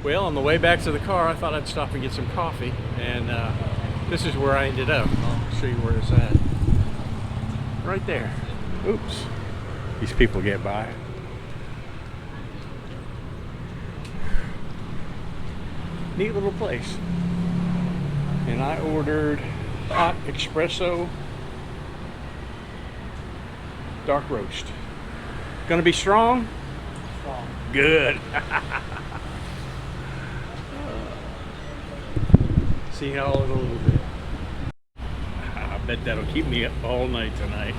Well, on the way back to the car, I thought I'd stop and get some coffee, and this is where I ended up. I'll show you where it's at. Right there. Oops. These people get by. Neat little place. And I ordered hot espresso dark roast. Gonna be strong? Strong. Good. See how a little bit. I bet that'll keep me up all night tonight.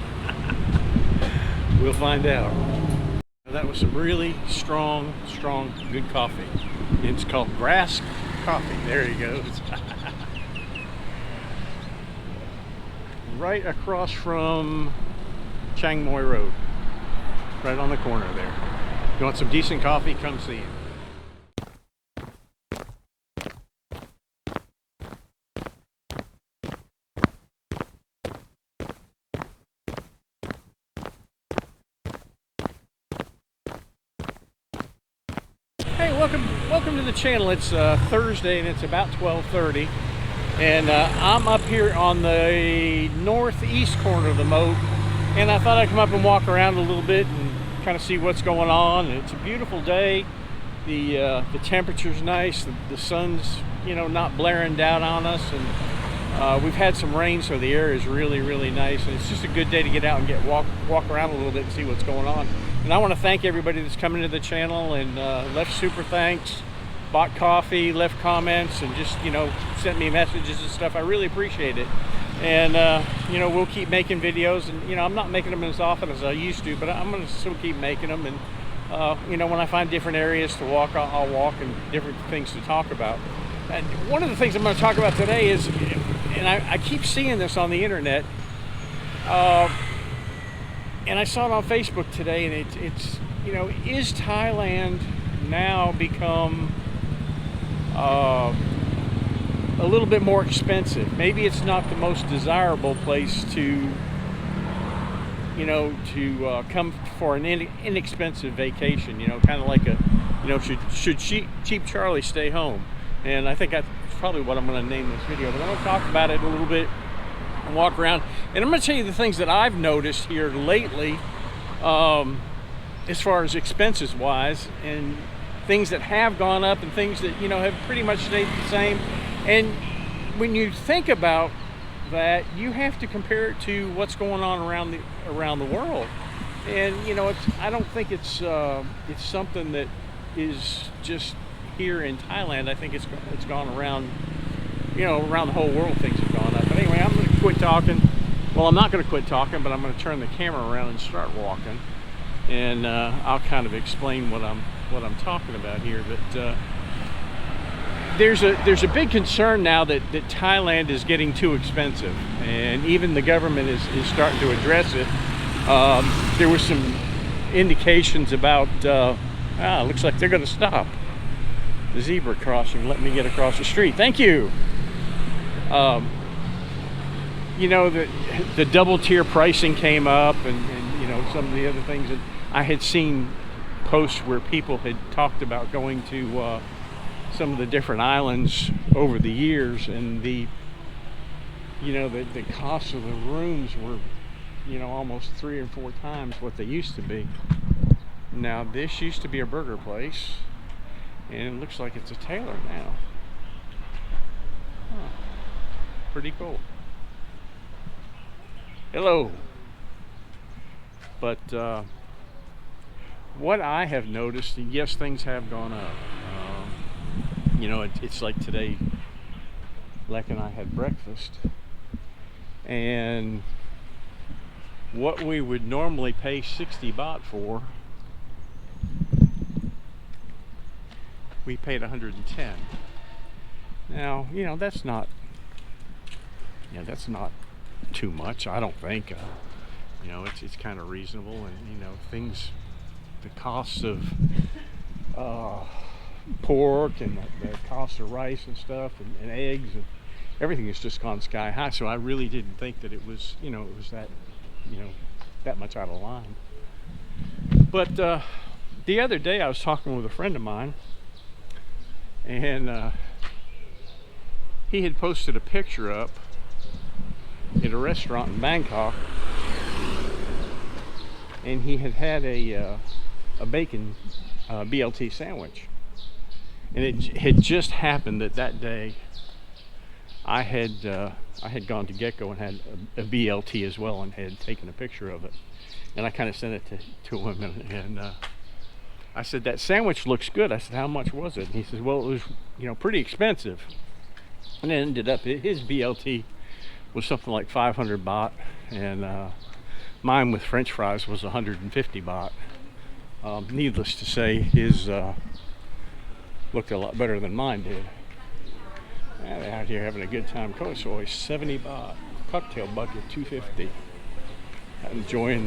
We'll find out. That was some really strong, good coffee. It's called grass coffee. There he goes. Right across from Chiangmai Road. Right on the corner there. You want some decent coffee? Come see him. Hey, welcome to the channel. It's Thursday and it's about 12:30, and I'm up here on the northeast corner of the moat, and I thought I'd come up and walk around a little bit and kind of see what's going on. And it's a beautiful day. The temperature's nice. The sun's not blaring down on us, and we've had some rain, so the air is really nice, and it's just a good day to get out and walk around a little bit and see what's going on. And I want to thank everybody that's coming to the channel and left super thanks, bought coffee, left comments, and just sent me messages and stuff. I really appreciate it. And we'll keep making videos, and I'm not making them as often as I used to, but I'm going to still keep making them. And when I find different areas to walk, I'll walk, and different things to talk about. And one of the things I'm going to talk about today is, and I keep seeing this on the internet, and I saw it on Facebook today, and it's is Thailand now become a little bit more expensive? Maybe it's not the most desirable place to come for an inexpensive vacation, kind of like should cheap Charlie stay home? And I think that's probably what I'm going to name this video, but I'm going to talk about it a little bit and walk around, and I'm going to tell you the things that I've noticed here lately, as far as expenses wise, and things that have gone up and things that have pretty much stayed the same. And when you think about that, you have to compare it to what's going on around the world. And I don't think it's something that is just here in Thailand. I think it's gone around around the whole world. Things have gone up. But anyway, I'm going to quit talking. Well, I'm not going to quit talking, but I'm going to turn the camera around and start walking, and I'll kind of explain what I'm talking about here. But there's a big concern now that Thailand is getting too expensive, and even the government is starting to address it. There were some indications about looks like they're going to stop the zebra crossing. Let me get across the street. Thank you. The double tier pricing came up, and some of the other things that I had seen posts where people had talked about going to some of the different islands over the years, and the cost of the rooms were almost 3 or 4 times what they used to be. Now this used to be a burger place, and it looks like it's a tailor now. Huh. Pretty cool. Hello. But what I have noticed, yes, things have gone up. It's like today, Leck and I had breakfast, and what we would normally pay 60 baht for, we paid 110. Now, that's not too much, I don't think. It's kind of reasonable, and things, the costs of pork and the cost of rice and stuff, and eggs, and everything has just gone sky high. So I really didn't think that it was that much out of line. But the other day I was talking with a friend of mine, And he had posted a picture up at a restaurant in Bangkok, and he had had a bacon BLT sandwich. And it had just happened that day I had gone to Gecko and had a BLT as well, and had taken a picture of it. And I kind of sent it to him, and I said, that sandwich looks good. I said, how much was it? And he says, well, it was, you know, pretty expensive. And it ended up, his BLT was something like 500 baht, and mine with French fries was 150 baht. Needless to say, his looked a lot better than mine did. And out here having a good time. Coach always 70 baht. Cocktail bucket 250. Enjoying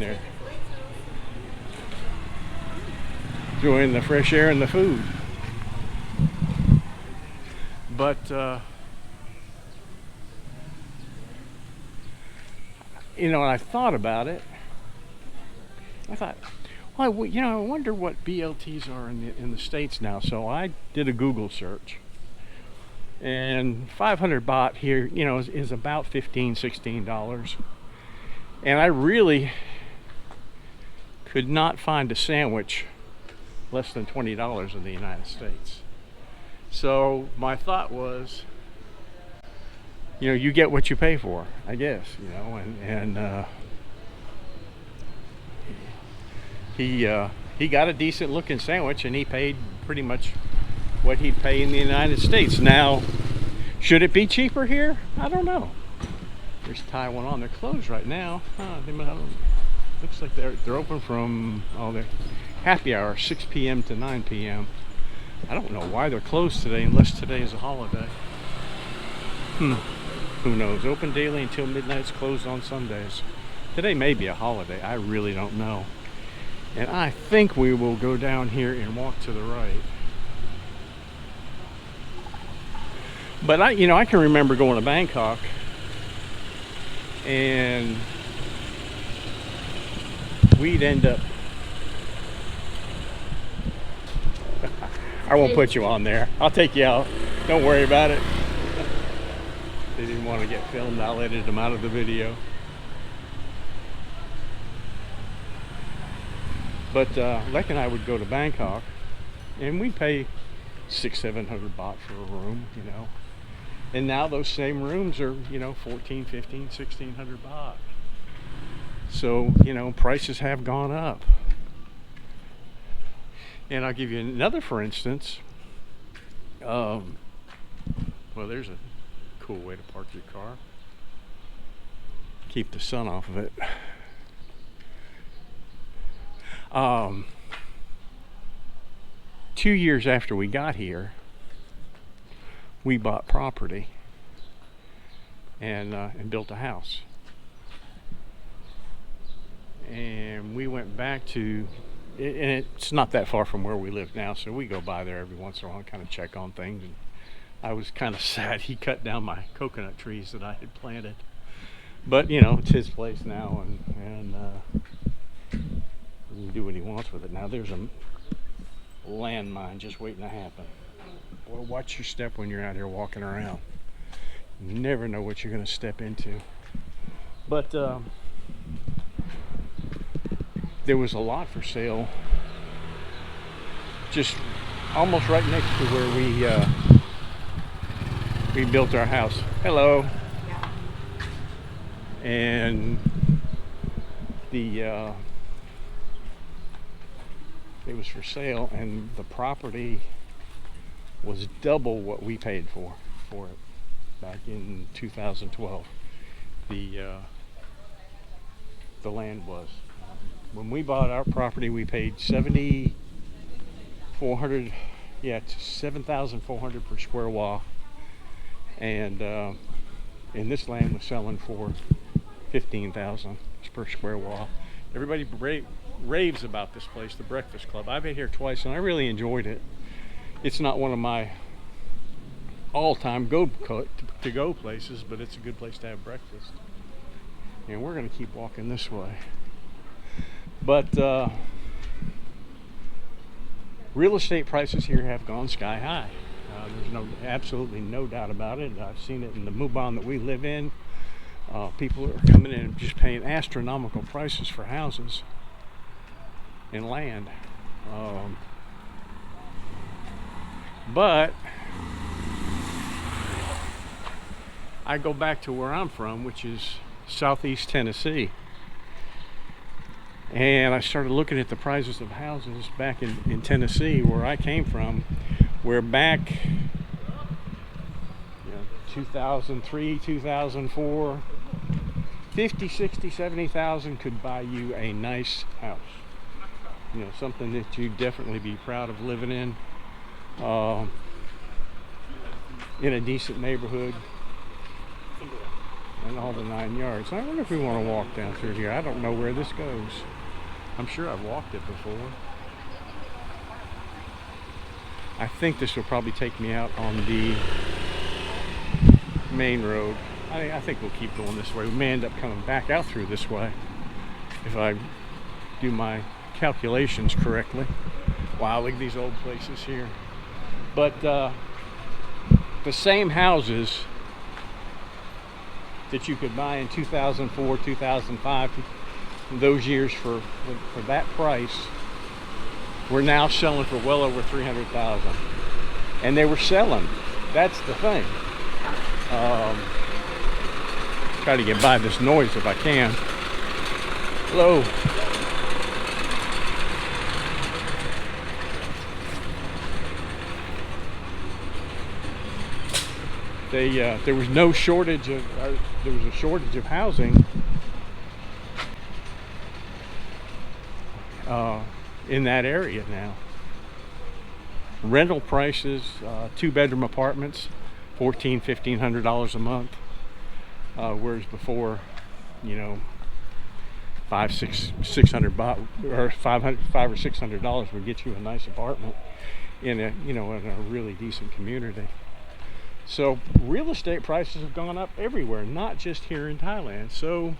the fresh air and the food. But you know, I thought about it. I thought, well, you know, I wonder what BLTs are in the States now. So I did a Google search, and 500 baht here, you know, is about $15-16. And I really could not find a sandwich less than $20 in the United States. So my thought was, you know, you get what you pay for, I guess, you know, and he got a decent looking sandwich, and he paid pretty much what he'd pay in the United States. Now, should it be cheaper here? I don't know. There's Taiwan on. They're closed right now. Looks like they're open from their happy hour 6 p.m. to 9 p.m. I don't know why they're closed today, unless today is a holiday. Who knows? Open daily until midnight. It's closed on Sundays. Today may be a holiday. I really don't know. And I think we will go down here and walk to the right. But I can remember going to Bangkok, and we'd end up. I won't put you on there. I'll take you out. Don't worry about it. They didn't want to get filmed. I'll edit them out of the video. But Lek and I would go to Bangkok, and we'd pay 600-700 baht for a room, you know. And now those same rooms are, you know, 14, 15, 1600 baht. So, you know, prices have gone up. And I'll give you another for instance. Well, there's a cool way to park your car. Keep the sun off of it. 2 years after we got here, we bought property and built a house. And we went back to, and it's not that far from where we live now, so we go by there every once in a while and kind of check on things. And I was kind of sad he cut down my coconut trees that I had planted. But, you know, it's his place now, and he can do what he wants with it. Now there's a landmine just waiting to happen. Boy, watch your step when you're out here walking around. You never know what you're going to step into. But there was a lot for sale just almost right next to where we built our house. Hello. Yeah. And it was for sale, and the property was double what we paid for it back in 2012. The land was. When we bought our property, we paid 7,400 per square wa, and this land was selling for 15,000 per square wa. Everybody raves about this place, the Breakfast Club. I've been here twice, and I really enjoyed it. It's not one of my all-time to-go places, but it's a good place to have breakfast. And we're going to keep walking this way. But real estate prices here have gone sky high. There's absolutely no doubt about it. I've seen it in the Muang that we live in. People are coming in and just paying astronomical prices for houses and land. But I go back to where I'm from, which is southeast Tennessee. And I started looking at the prices of houses back in Tennessee, where I came from, where back 2003, 2004, 50, 60, 70,000 could buy you a nice house. Something that you'd definitely be proud of living in a decent neighborhood, and all the 9 yards. I wonder if we want to walk down through here. I don't know where this goes. I'm sure I've walked it before. I think this will probably take me out on the main road. I think we'll keep going this way. We may end up coming back out through this way if I do my calculations correctly. Wow, look at these old places here. But the same houses that you could buy in 2004, 2005, those years for that price, we're now selling for well over 300,000. And they were selling. That's the thing. Try to get by this noise if I can. Hello. There was no shortage of, there was a shortage of housing in that area now. Rental prices, 2-bedroom apartments, $1,400, $1,500 a month, whereas before, $500 or $600 would get you a nice apartment in a in a really decent community. So real estate prices have gone up everywhere, not just here in Thailand. So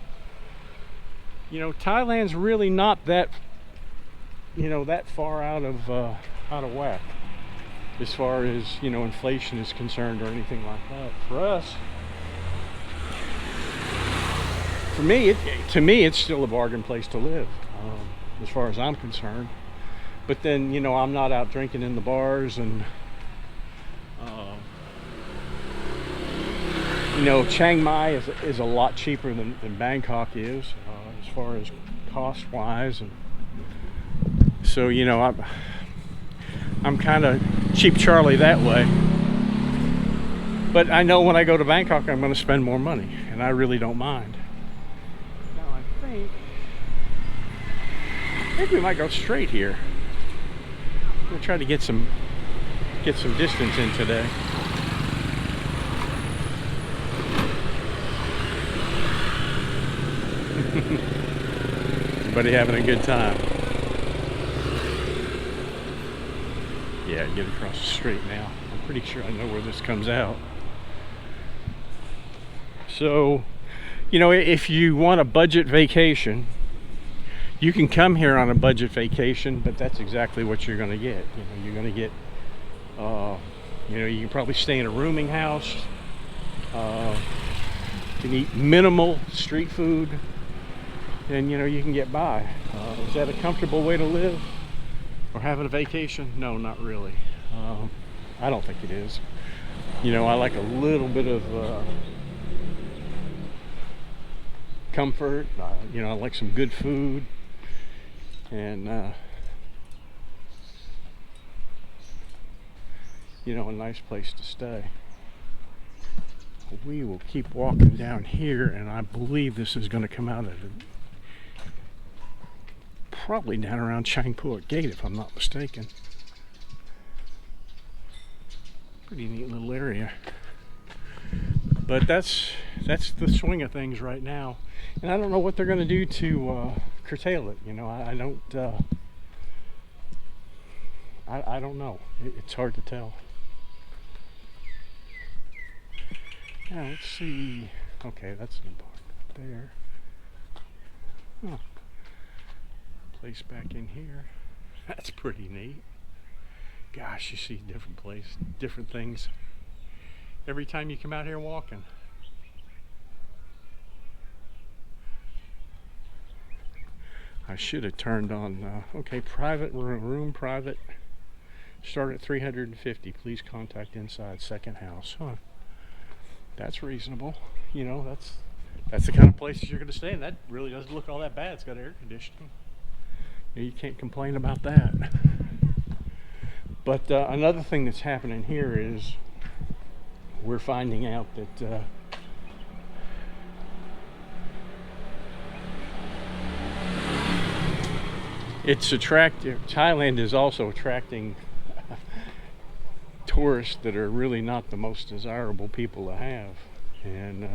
Thailand's really not that that far out of whack as far as inflation is concerned or anything like that. For us, to me, it's still a bargain place to live, as far as I'm concerned. But then I'm not out drinking in the bars, and Chiangmai is a lot cheaper than Bangkok is, as far as cost wise, and so I'm kind of cheap Charlie that way. But I know when I go to Bangkok, I'm going to spend more money, and I really don't mind. Now I think we might go straight here. We'll try to get some distance in today. Everybody having a good time. Yeah, get across the street now. I'm pretty sure I know where this comes out. So, if you want a budget vacation, you can come here on a budget vacation, but that's exactly what you're going to get. You're going to get, you can probably stay in a rooming house. You can eat minimal street food, and you can get by. Is that a comfortable way to live or having a vacation? No, not really. I don't think it is. I like a little bit of comfort. I like some good food, and a nice place to stay. We will keep walking down here, and I believe this is going to come out at probably down around Chiang Gate, if I'm not mistaken. Pretty neat little area. But that's the swing of things right now, and I don't know what they're going to do to curtail it. I don't know. It's hard to tell. Now let's see. Okay, that's an apartment there. Place back in here. That's pretty neat. gosh, you see different places, different things every time you come out here walking. I should have turned on, okay, private room, private. Start at 350. Please contact inside second house. Huh. That's reasonable. You know, that's the kind of places you're going to stay in. That really doesn't look all that bad. It's got air conditioning. You can't complain about that. But another thing that's happening here is we're finding out that it's attractive. Thailand is also attracting tourists that are really not the most desirable people to have, and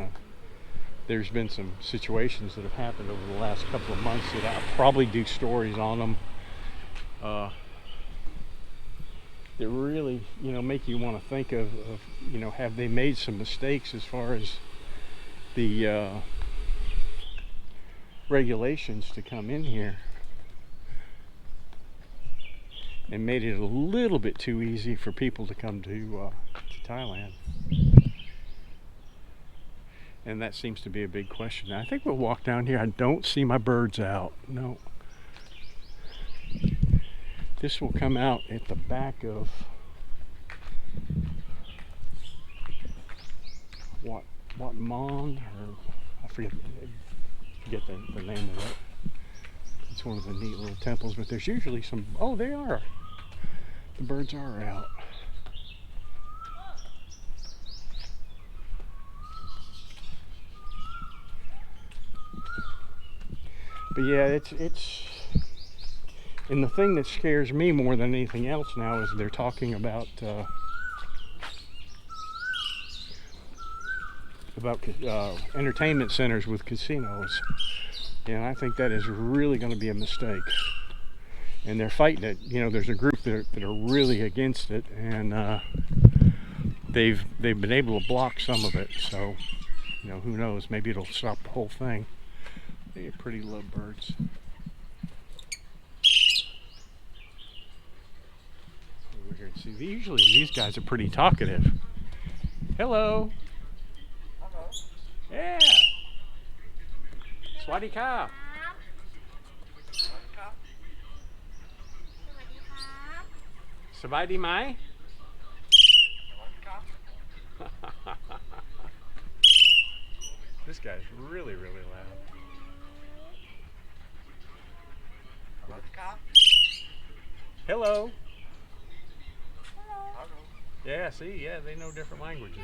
there's been some situations that have happened over the last couple of months that I'll probably do stories on them that really, you know, make you want to think of, you know, have they made some mistakes as far as the regulations to come in here, and made it a little bit too easy for people to come to Thailand. And that seems to be a big question. I think we'll walk down here. I don't see my birds out. No. This will come out at the back of what Muang, or I forget the name of it. It's one of the neat little temples, but there's usually some, oh, they are. The birds are out. But yeah, it's and the thing that scares me more than anything else now is they're talking about entertainment centers with casinos, and I think that is really going to be a mistake. And they're fighting it. You know, there's a group that are really against it, and they've been able to block some of it. So, you know, who knows? Maybe it'll stop the whole thing. They're pretty lovebirds. Over here, see, usually these guys are pretty talkative. Hello. Hello. Yeah. Swadee ka. Sabadi mai? This guy's really, really loud. Hello. Hello. Yeah, see, yeah, they know different languages.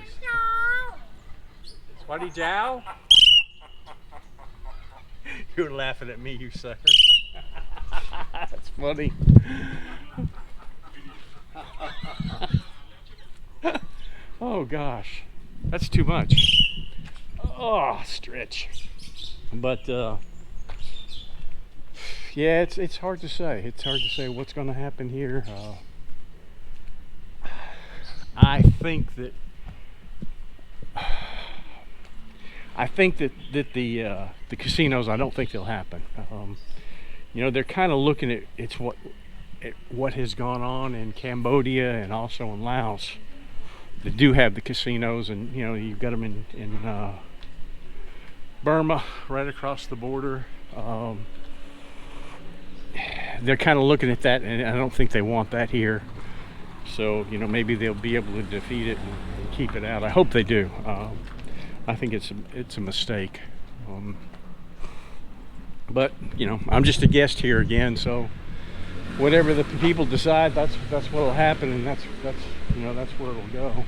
Swadee Jow? You're laughing at me, you sucker. That's funny. Oh gosh, that's too much. Oh, stretch. But yeah, it's hard to say. It's hard to say what's going to happen here. I think that the casinos, I don't think they'll happen. You know, they're kind of looking at what has gone on in Cambodia and also in Laos. They do have the casinos, and you know, you've got them in Burma, right across the border. They're kind of looking at that, and I don't think they want that here. So, you know, maybe they'll be able to defeat it and keep it out. I hope they do. I think it's a mistake. But you know, I'm just a guest here again, so whatever the people decide, that's what'll happen, and that's you know, that's where it'll go.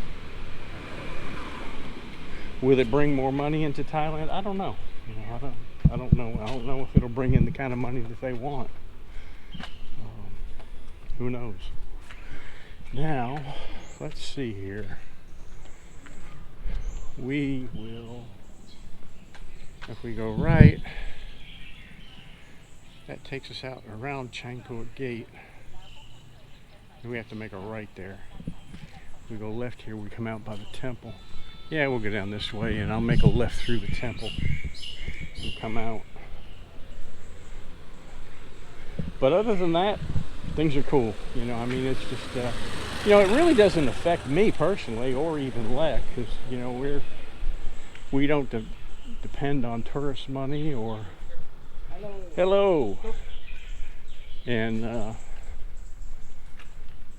Will it bring more money into Thailand? I don't know. You know, I don't know. I don't know if it'll bring in the kind of money that they want. Who knows? Now, let's see here. We will, if we go right, that takes us out around Chiangmai Gate. And we have to make a right there. If we go left here, we come out by the temple. Yeah, we'll go down this way, and I'll make a left through the temple and come out. But other than that, things are cool. You know, I mean, it's just, you know, it really doesn't affect me personally, or even Lek, because, you know, we don't depend on tourist money or hello, and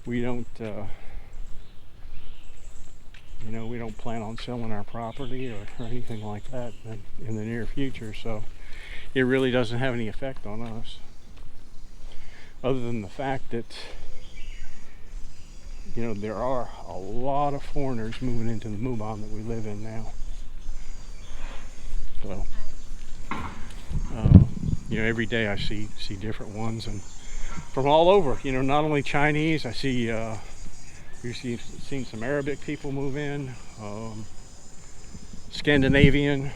we don't, you know, we don't plan on selling our property or anything like that in the near future, so it really doesn't have any effect on us, other than the fact that, you know, there are a lot of foreigners moving into the Muang that we live in now. So, you know, every day I see different ones, and from all over. You know, not only Chinese. I see we've seen some Arabic people move in, Scandinavian,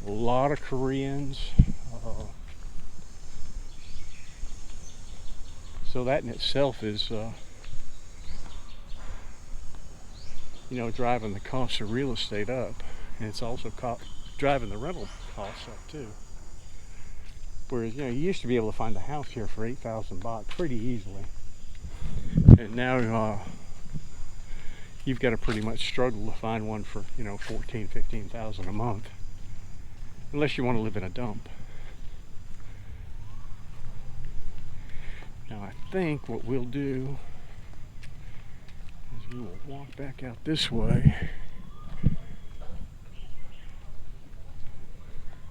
a lot of Koreans. So that in itself is, you know, driving the cost of real estate up, and it's also driving the rental costs up too. Whereas, you know, you used to be able to find a house here for 8,000 baht pretty easily, and now you've got to pretty much struggle to find one for, you know, 14, 15,000 a month, unless you want to live in a dump. Now I think what we'll do is we will walk back out this way.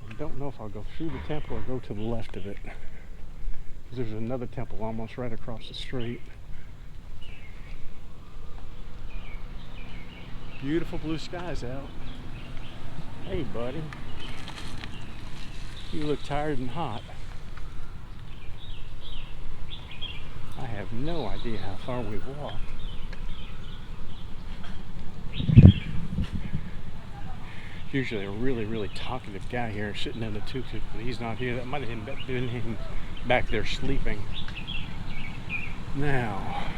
I don't know if I'll go through the temple or go to the left of it, because there's another temple almost right across the street. Beautiful blue skies out. Hey buddy, you look tired and hot. I have no idea how far we've walked. Usually a really talkative guy here sitting in the tuk-tuk, but he's not here. That might have been him back there sleeping. Now,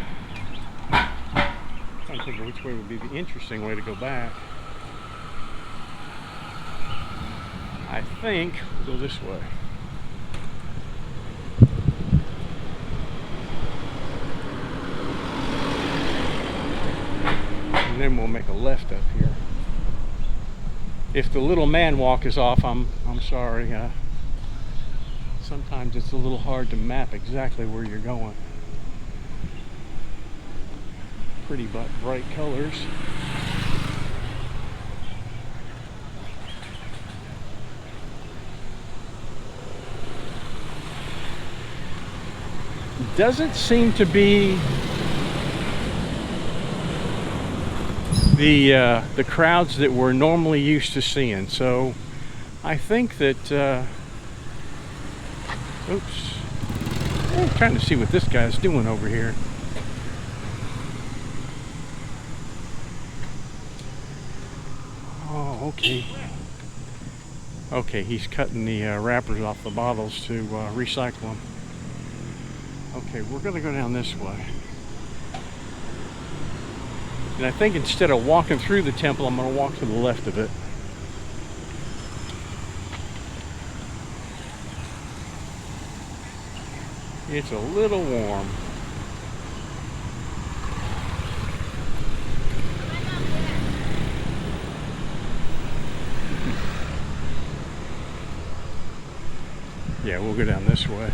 I'm trying to think of which way would be the interesting way to go back. I think we'll go this way. And then we'll make a left up here. If the little man walk is off, I'm sorry. Sometimes it's a little hard to map exactly where you're going. Pretty bright colors. Doesn't seem to be the crowds that we're normally used to seeing, so I think that oops, I'm trying to see what this guy's doing over here. Oh, okay, he's cutting the wrappers off the bottles to recycle them. Okay, we're gonna go down this way. And I think instead of walking through the temple, I'm going to walk to the left of it. It's a little warm. Yeah, we'll go down this way.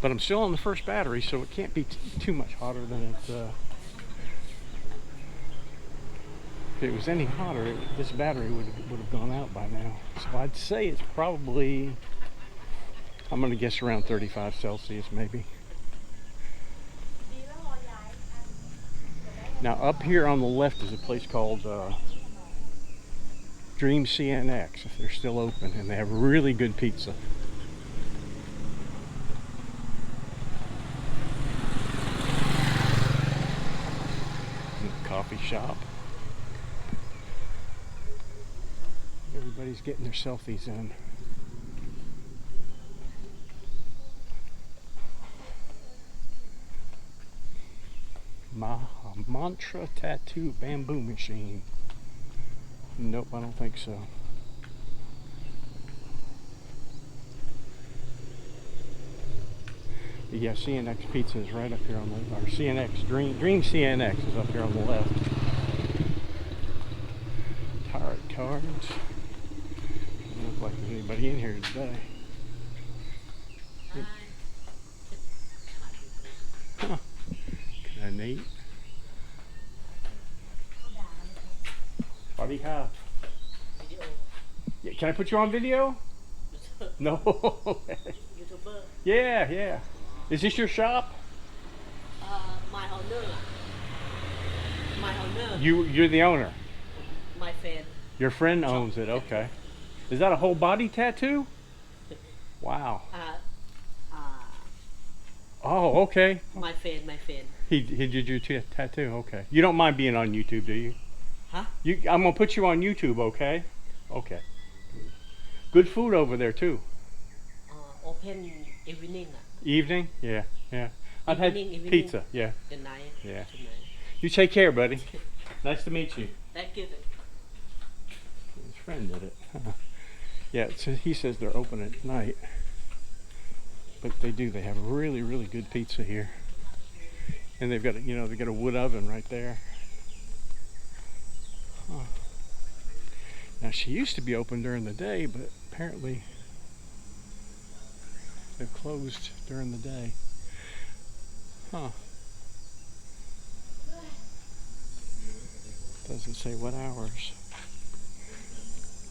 But I'm still on the first battery, so it can't be too much hotter than it. If it was any hotter, this battery would have gone out by now. So I'd say it's probably, I'm going to guess around 35 Celsius maybe. Now up here on the left is a place called Dream CNX, if they're still open, and they have really good pizza. Coffee shop. Everybody's getting their selfies in. Mantra tattoo bamboo machine. Nope, I don't think so. Yeah, CNX Pizza is right up here on the, or CNX, Dream CNX is up here on the left. Tarot cards. Doesn't look like there's anybody in here today. Huh. Kinda neat. Hahahah. Yeah, can I put you on video? No. YouTuber. Yeah, yeah. Is this your shop? My owner. My owner. You're the owner. My friend. Your friend owns it. Okay. Is that a whole body tattoo? Wow. Oh, okay. My friend. He did your tattoo. Okay. You don't mind being on YouTube, do you? Huh? I'm gonna put you on YouTube. Okay. Okay. Good food over there too. Open evening. Evening? Yeah, yeah. I've had Evening. pizza. Yeah, The night. yeah. Tonight. You take care, buddy. Nice to meet you. Thank you. His friend did it. Yeah, so he says they're open at night. But they do. They have really, really good pizza here. And they've got, they've got a wood oven right there. Huh. Now, she used to be open during the day, but apparently they've closed during the day. Huh. Doesn't say what hours.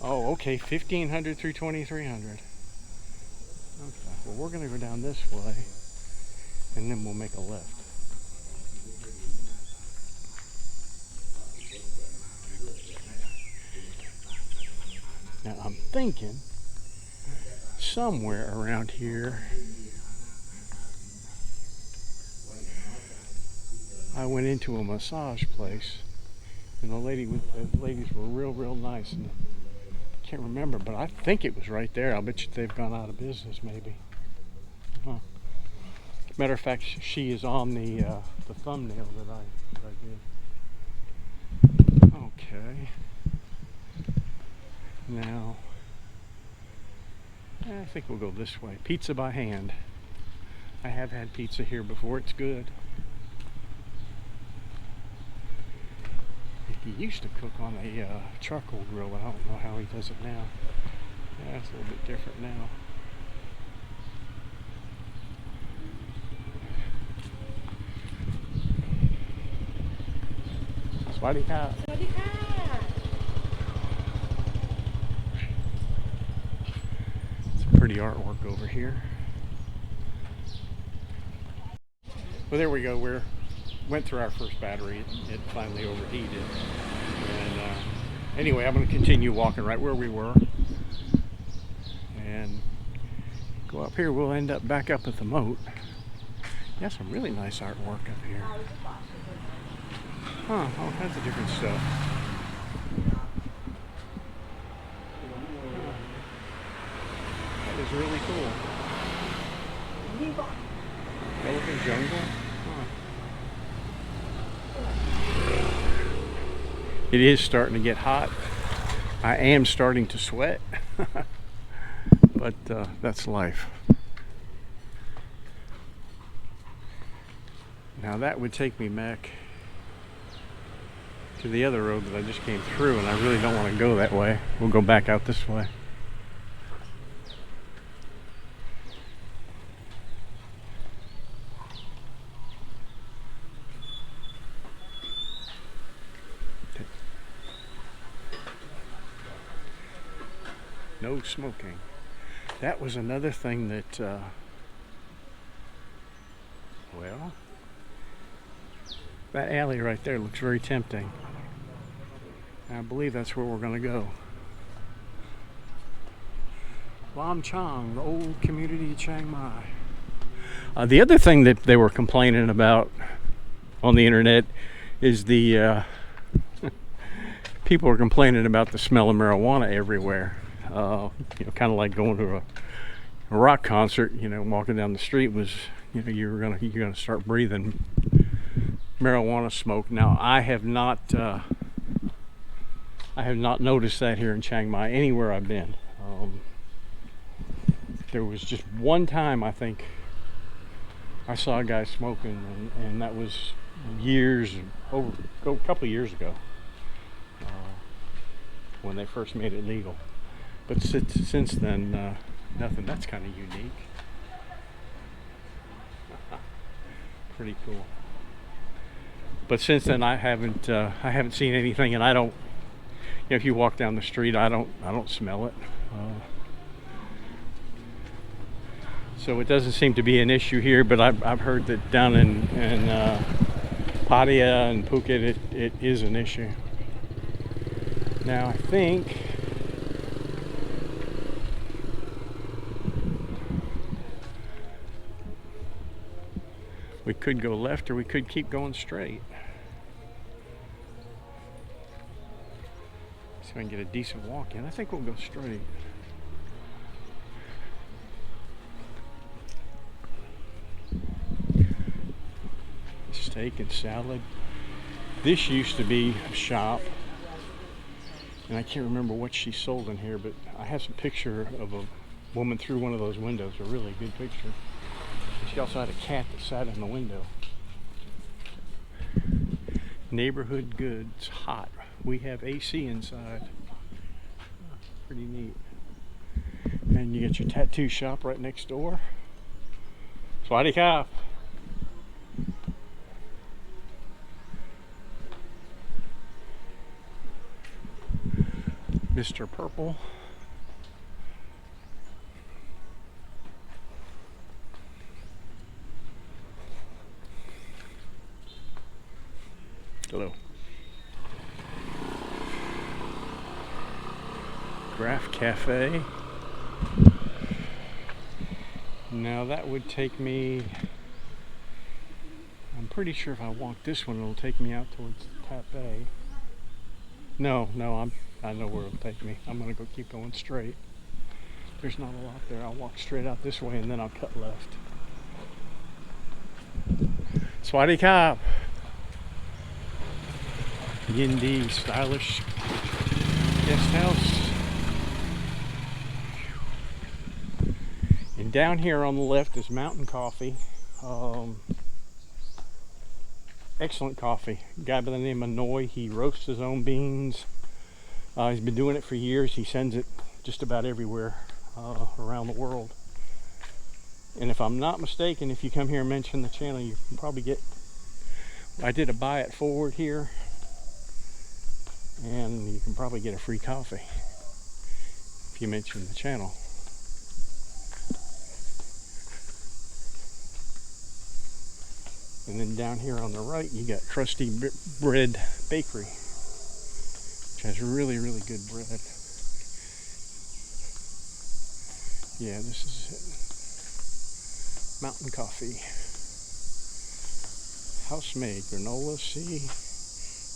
Oh, okay, 1500 through 2300. Okay, well, we're going to go down this way, and then we'll make a left. Now, I'm thinking somewhere around here I went into a massage place, and the ladies were real nice, and I can't remember, but I think it was right there. I'll bet you they've gone out of business maybe. Huh. Matter of fact, she is on the thumbnail that I did. Okay. Now, I think we'll go this way. Pizza by hand. I have had pizza here before. It's good. He used to cook on a charcoal grill, but I don't know how he does it now. Yeah, it's a little bit different now. Swadika. Some pretty artwork over here. Well, there we go. Went through our first battery. It finally overheated. And anyway, I'm going to continue walking right where we were. And go up here. We'll end up back up at the moat. Yeah, some really nice artwork up here. Huh, all kinds of different stuff. That is really cool. Elephant jungle. Huh. It is starting to get hot. I am starting to sweat. But that's life. Now that would take me back to the other road that I just came through, and I really don't want to go that way. We'll go back out this way. No smoking. That was another thing that, well, that alley right there looks very tempting. I believe that's where we're going to go. Lam Chang, the old community of Chiang Mai. The other thing that they were complaining about on the internet is the people were complaining about the smell of marijuana everywhere. Kind of like going to a rock concert. Walking down the street was, you're gonna start breathing marijuana smoke. Now, I have not noticed that here in Chiang Mai anywhere I've been. There was just one time, I think, I saw a guy smoking, and that was years, a couple of years ago, when they first made it legal. But since then, nothing. That's kind of unique. Pretty cool. But since then, I haven't seen anything, and I don't. You know, if you walk down the street, I don't smell it. So it doesn't seem to be an issue here. But I've heard that down in Pattaya and Phuket, it is an issue. Now I think we could go left, or we could keep going straight. See if I can get a decent walk in. I think we'll go straight. Steak and salad. This used to be a shop, and I can't remember what she sold in here, but I have some picture of a woman through one of those windows, a really good picture. She also had a cat that sat in the window. Neighborhood goods, hot. We have AC inside. Pretty neat. And you get your tattoo shop right next door. Swadee Kap. Mr. Purple. Hello. Graph Cafe. Now that would take me, I'm pretty sure if I walk this one, it'll take me out towards Taipei. No, I know where it'll take me. I'm gonna keep going straight. There's not a lot there. I'll walk straight out this way, and then I'll cut left. Swadee Kap. Yindi stylish guest house. And down here on the left is Mountain Coffee. Excellent coffee. Guy by the name of Noi. He roasts his own beans. He's been doing it for years. He sends it just about everywhere around the world. And if I'm not mistaken, if you come here and mention the channel, you can probably get, I did a buy it forward here, and you can probably get a free coffee if you mention the channel. And then down here on the right, you got Krusty Bread Bakery, which has really, really good bread. Yeah, this is it. Mountain Coffee. House-made granola, see,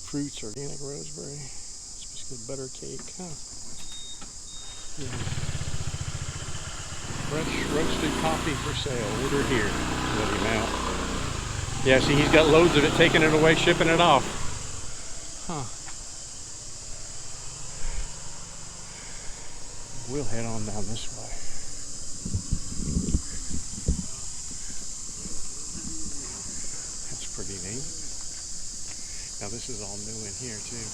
fruits, organic roseberry, biscuit butter cake, huh? Yeah. Fresh roasted coffee for sale. Order here. Let him out. Yeah, see, he's got loads of it, taking it away, shipping it off. Huh. We'll head on down this way. That's pretty neat. Now this is all new in here too.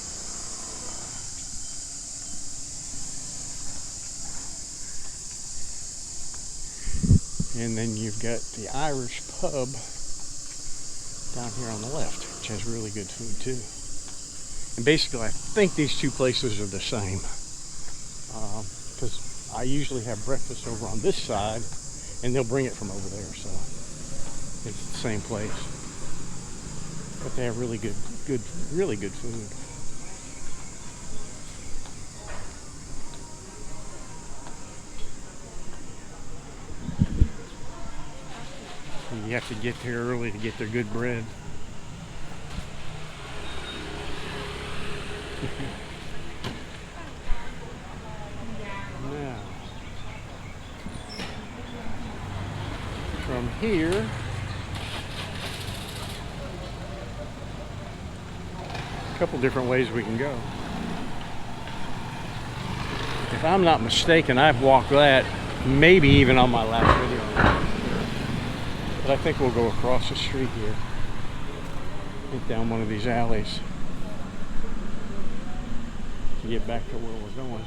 And then you've got the Irish pub down here on the left, which has really good food too. And basically I think these two places are the same, because I usually have breakfast over on this side and they'll bring it from over there, so it's the same place. But they have really good food. You have to get there early to get their good bread. Now, from here, a couple different ways we can go. If I'm not mistaken, I've walked that maybe even on my last video. But I think we'll go across the street here. Get down one of these alleys to get back to where we're going.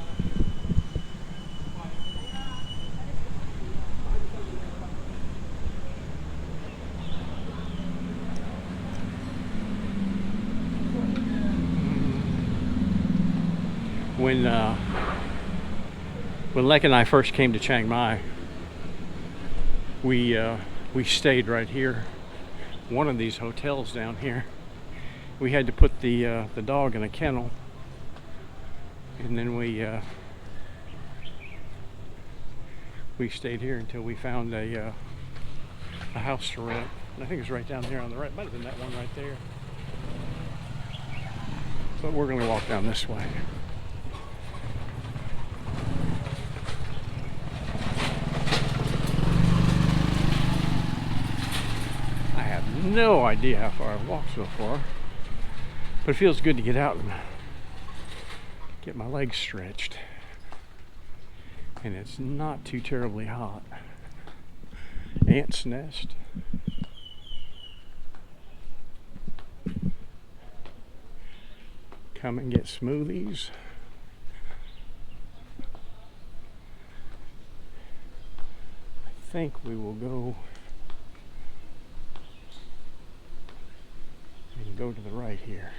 When Lek and I first came to Chiang Mai, we stayed right here, one of these hotels down here. We had to put the dog in a kennel, and then we stayed here until we found a house to rent. And I think it's right down there on the right. Might have been that one right there. But we're going to walk down this way. No idea how far I've walked so far, but it feels good to get out and get my legs stretched, and it's not too terribly hot. Ant's nest. Come and get smoothies. I think we will go and go to the right here.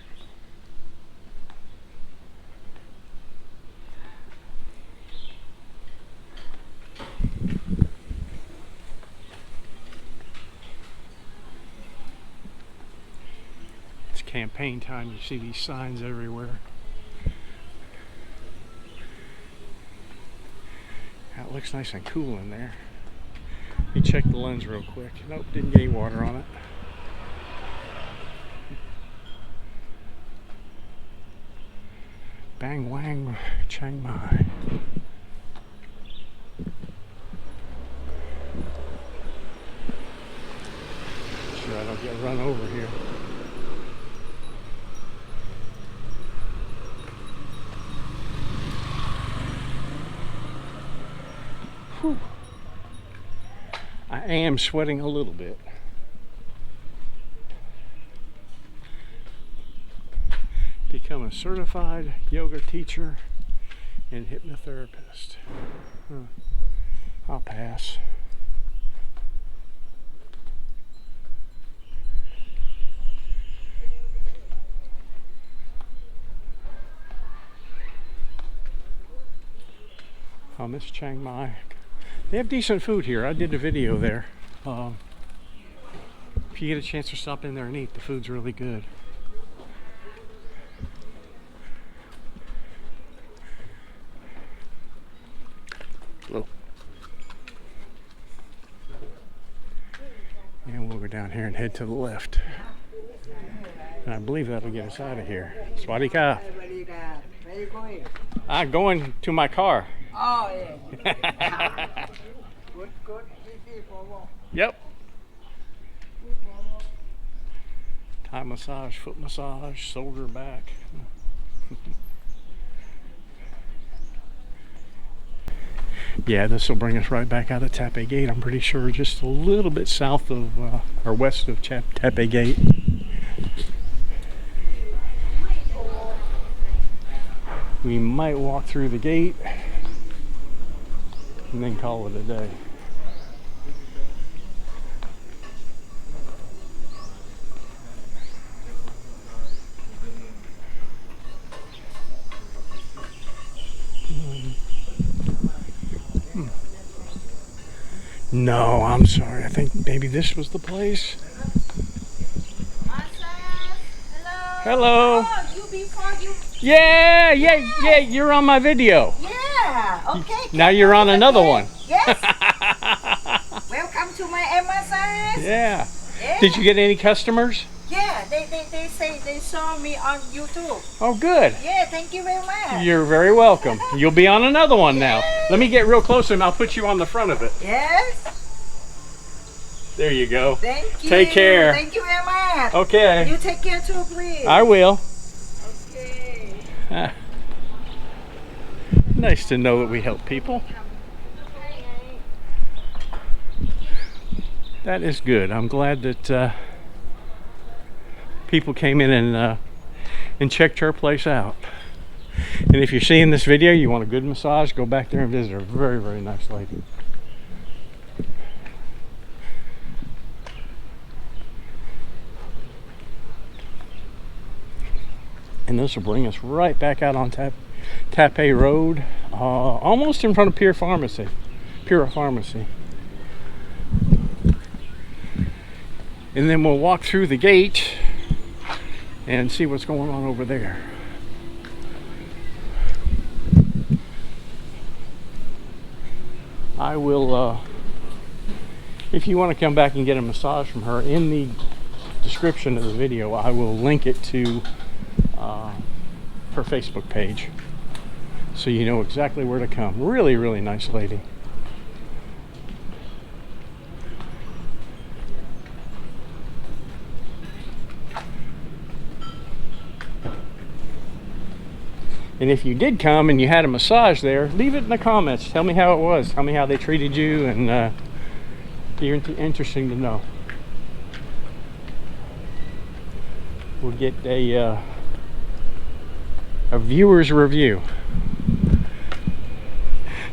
It's campaign time. You see these signs everywhere. It looks nice and cool in there. Let me check the lens real quick. Nope, didn't get any water on it. Bang Wang, Chiang Mai. Sure I don't get run over here. Whew. I am sweating a little bit. Become a certified yoga teacher and hypnotherapist. I'll pass. I'll miss Chiang Mai. They have decent food here. I did a video there. If you get a chance to stop in there and eat, the food's really good. And we'll go down here and head to the left. And I believe that'll get us out of here. Swadee ka. Where are you going? I'm going to my car. Oh, yeah. Good. Easy for walk. Yep. Thai massage, foot massage, shoulder back. Yeah, this will bring us right back out of Taipei Gate. I'm pretty sure just a little bit south of or west of Taipei Gate. We might walk through the gate and then call it a day. No, I'm sorry. I think maybe this was the place. Hello. Oh, you before you. Yeah. You're on my video. Yeah. Okay. Now you're on another one. Yes. Welcome to my massage. Yeah. Yeah. Did you get any customers? Yeah. They say they saw me on YouTube. Oh, good. Yeah. Thank you very much. You're very welcome. You'll be on another one now. Yes. Let me get real close and I'll put you on the front of it. Yes. There you go. Thank you. Take care. Thank you very much. Okay. You take care too, please. I will. Okay. Nice to know that we help people. That is good. I'm glad that people came in and checked her place out. And if you're seeing this video, you want a good massage, go back there and visit her. Very, very nice lady. And this will bring us right back out on Taipei Road, almost in front of Pure Pharmacy. And then we'll walk through the gate and see what's going on over there. I will, if you want to come back and get a massage from her, in the description of the video, I will link it to her Facebook page, so you know exactly where to come. Really, really nice lady. And if you did come and you had a massage there, leave it in the comments. Tell me how it was. Tell me how they treated you, and be interesting to know. We'll get a viewer's review.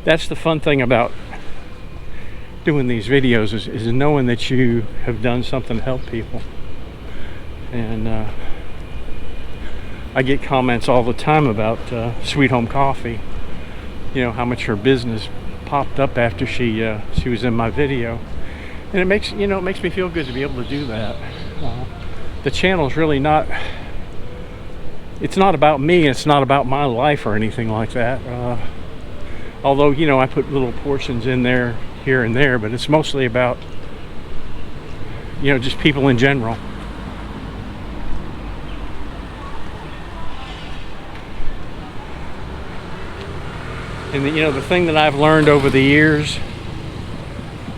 That's the fun thing about doing these videos, is knowing that you have done something to help people. And I get comments all the time about Sweet Home Coffee. You know, how much her business popped up after she was in my video, and it makes me feel good to be able to do that. The channel is really not. It's not about me. It's not about my life or anything like that. Although, you know, I put little portions in there here and there, but it's mostly about, you know, just people in general. And you know, the thing that I've learned over the years,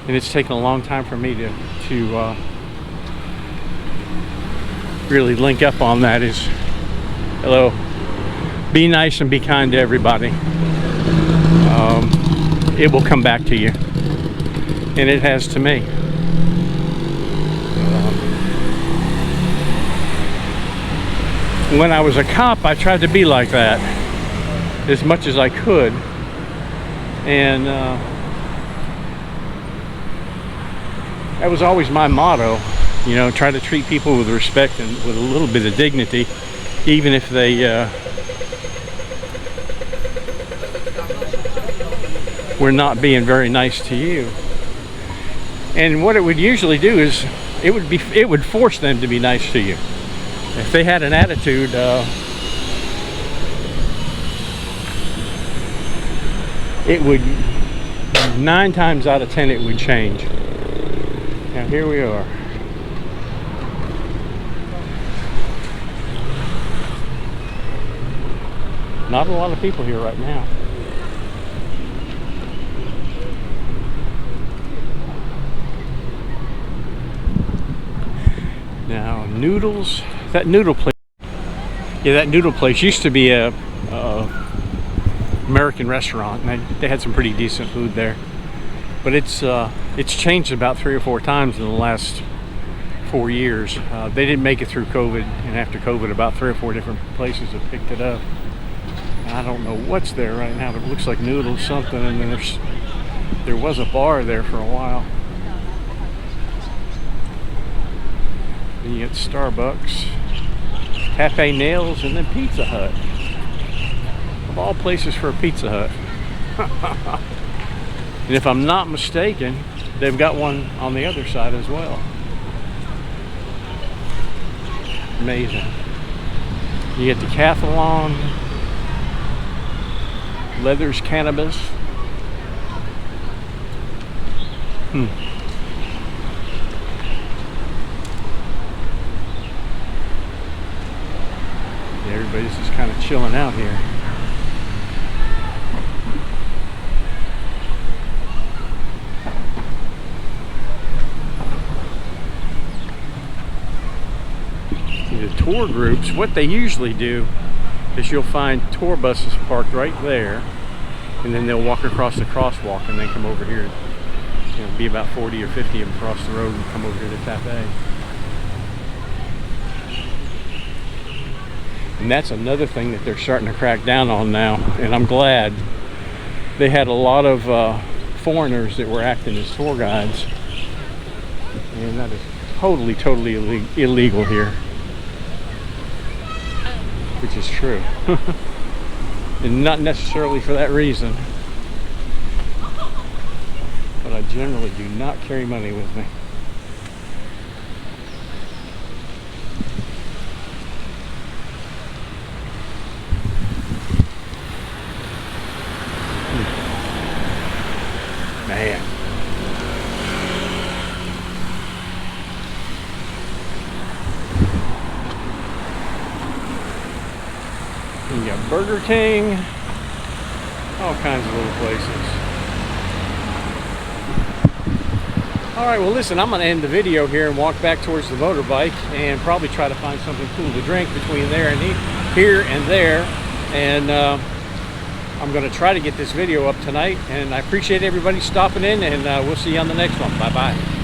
and it's taken a long time for me to really link up on that, is, hello, be nice and be kind to everybody. It will come back to you, and it has to me. When I was a cop, I tried to be like that as much as I could, and that was always my motto. You know, try to treat people with respect and with a little bit of dignity, even if they were not being very nice to you. And what it would usually do is it would force them to be nice to you. If they had an attitude, it would, 9 times out of 10, it would change. Now here we are. Not a lot of people here right now. Now, noodles, that noodle place, yeah, that noodle place used to be a American restaurant, and they had some pretty decent food there. But it's changed about 3 or 4 times in the last 4 years. They didn't make it through COVID, and after COVID, about 3 or 4 different places have picked it up. I don't know what's there right now, but it looks like noodles something, and then there was a bar there for a while. Then you get Starbucks, Cafe Nails, and then Pizza Hut. Of all places for a Pizza Hut. And if I'm not mistaken, they've got one on the other side as well. Amazing. You get the Decathlon, Leathers Cannabis. Yeah, everybody's just kind of chilling out here. The tour groups, what they usually do is you'll find tour buses parked right there, and then they'll walk across the crosswalk and then come over here You know, be about 40 or 50 of them across the road and come over here to Taipei. And that's another thing that they're starting to crack down on now, and I'm glad. They had a lot of foreigners that were acting as tour guides, and that is totally illegal here, which is true. And not necessarily for that reason, but I generally do not carry money with me. Man. You got Burger King, all kinds of little places. Alright, well listen, I'm going to end the video here and walk back towards the motorbike and probably try to find something cool to drink between there and here and there. And I'm going to try to get this video up tonight, and I appreciate everybody stopping in, and we'll see you on the next one. Bye bye.